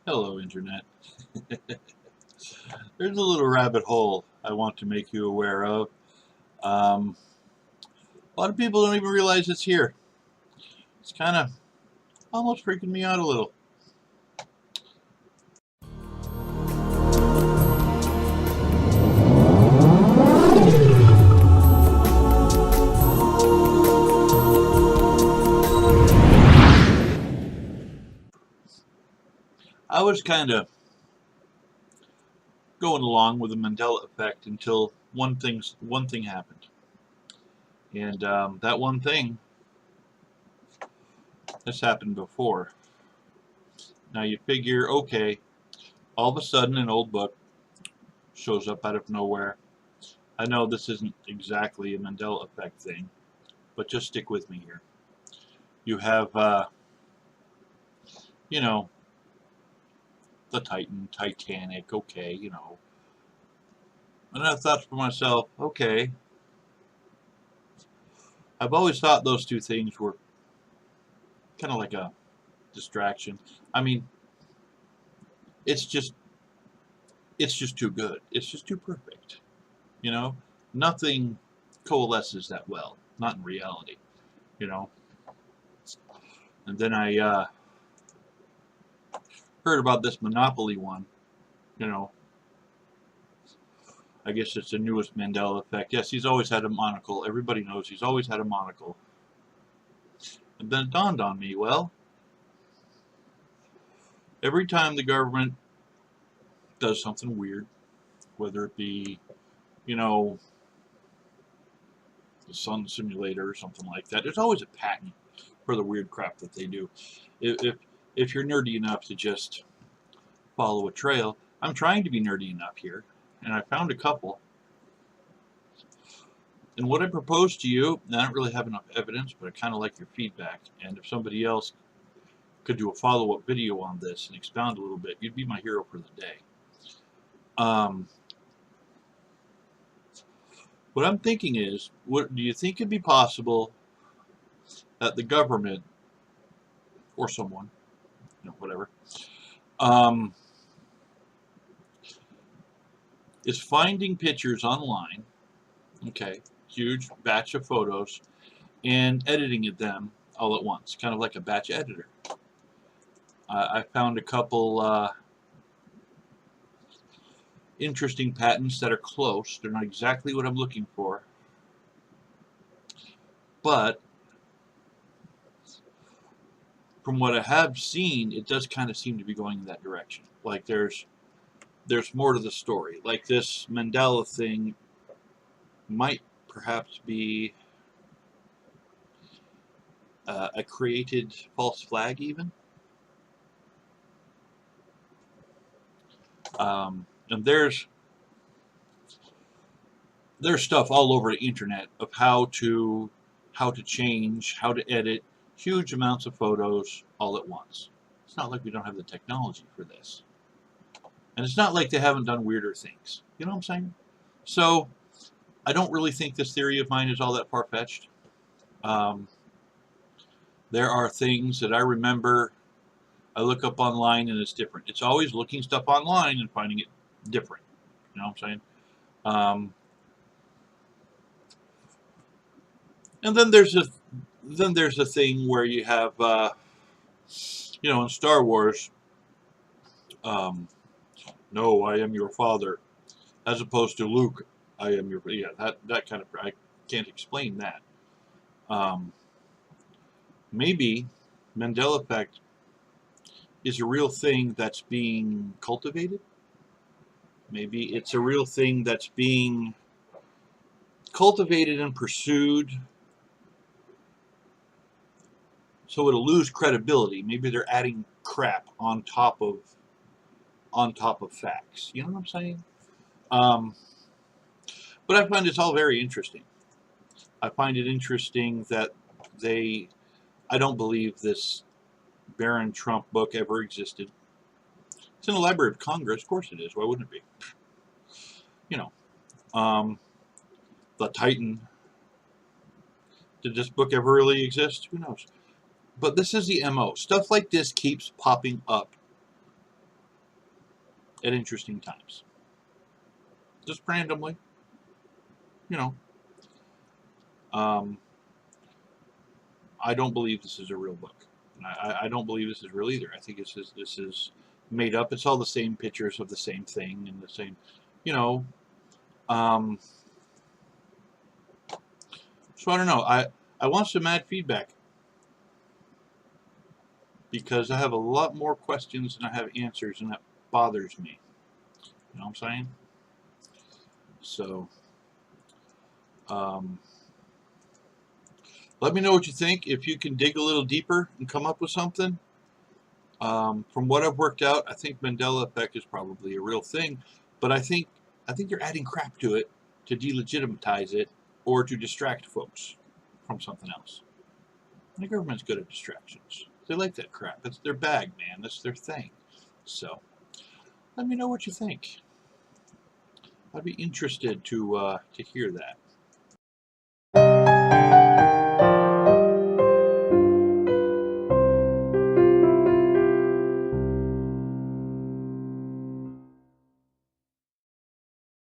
Hello, Internet. There's a little rabbit hole I want to make you aware of. Um, a lot of people don't even realize it's here. It's kind of almost freaking me out a little. I was kind of going along with the Mandela Effect until one thing happened, and that one thing has happened before. Now you figure, okay, all of a sudden an old book shows up out of nowhere. I know this isn't exactly a Mandela Effect thing, but just stick with me here. You have, you know, the Titanic, okay. And I thought for myself, okay, I've always thought those two things were kind of like a distraction. I mean, it's just it's just too good. It's just too perfect. You know, nothing coalesces that well, not in reality. You know, and then I heard about this Monopoly one. You know, I guess it's the newest Mandela effect. Yes, he's always had a monocle. Everybody knows he's always had a monocle. And then it dawned on me, well, every time the government does something weird, whether it be, you know, the sun simulator or something like that, there's always a patent for the weird crap that they do. If you're nerdy enough to just follow a trail, I'm trying to be nerdy enough here, and I found a couple. And what I propose to you, and I don't really have enough evidence, but I kind of like your feedback. And if somebody else could do a follow-up video on this and expound a little bit, you'd be my hero for the day. What I'm thinking is, what do you think it'd be possible that the government or someone, whatever, um, is finding pictures online, okay, huge batch of photos, and editing them all at once, kind of like a batch editor. I found a couple interesting patents that are close. They're not exactly what I'm looking for, but from what I have seen, it does kind of seem to be going in that direction. Like there's more to the story. Like this Mandela thing might perhaps be a created false flag, even. And there's stuff all over the internet of how to change, how to edit huge amounts of photos all at once. It's not like we don't have the technology for this. And it's not like they haven't done weirder things. You know what I'm saying? So I don't really think this theory of mine is all that far-fetched. Um, there are things that I remember I look up online and it's different. It's always looking stuff online and finding it different. You know what I'm saying? And then there's a thing where you have in Star Wars, no, I am your father, as opposed to Luke, I am your, yeah, that kind of, I can't explain that. Maybe Mandela effect is a real thing that's being cultivated. Maybe it's a real thing that's being cultivated and pursued, so it'll lose credibility. Maybe they're adding crap on top of facts. You know what I'm saying? Um, but I find it's all very interesting. I find it interesting that I don't believe this Baron Trump book ever existed. It's in the Library of Congress. Of course it is. Why wouldn't it be? You know, the Titan. Did this book ever really exist? Who knows? But this is the MO. Stuff like this keeps popping up at interesting times. Just randomly, you know. Um, I don't believe this is a real book. I don't believe this is real either. I think this is made up. It's all the same pictures of the same thing and the same, you know. Um, so I don't know. I want some mad feedback because I have a lot more questions than I have answers, and that bothers me. You know what I'm saying? So, um, let me know what you think. If you can dig a little deeper and come up with something. From what I've worked out, I think Mandela Effect is probably a real thing, but I think they're adding crap to it to delegitimize it or to distract folks from something else. And the government's good at distractions. They like that crap. That's their bag, man. That's their thing. So, let me know what you think. I'd be interested to hear that.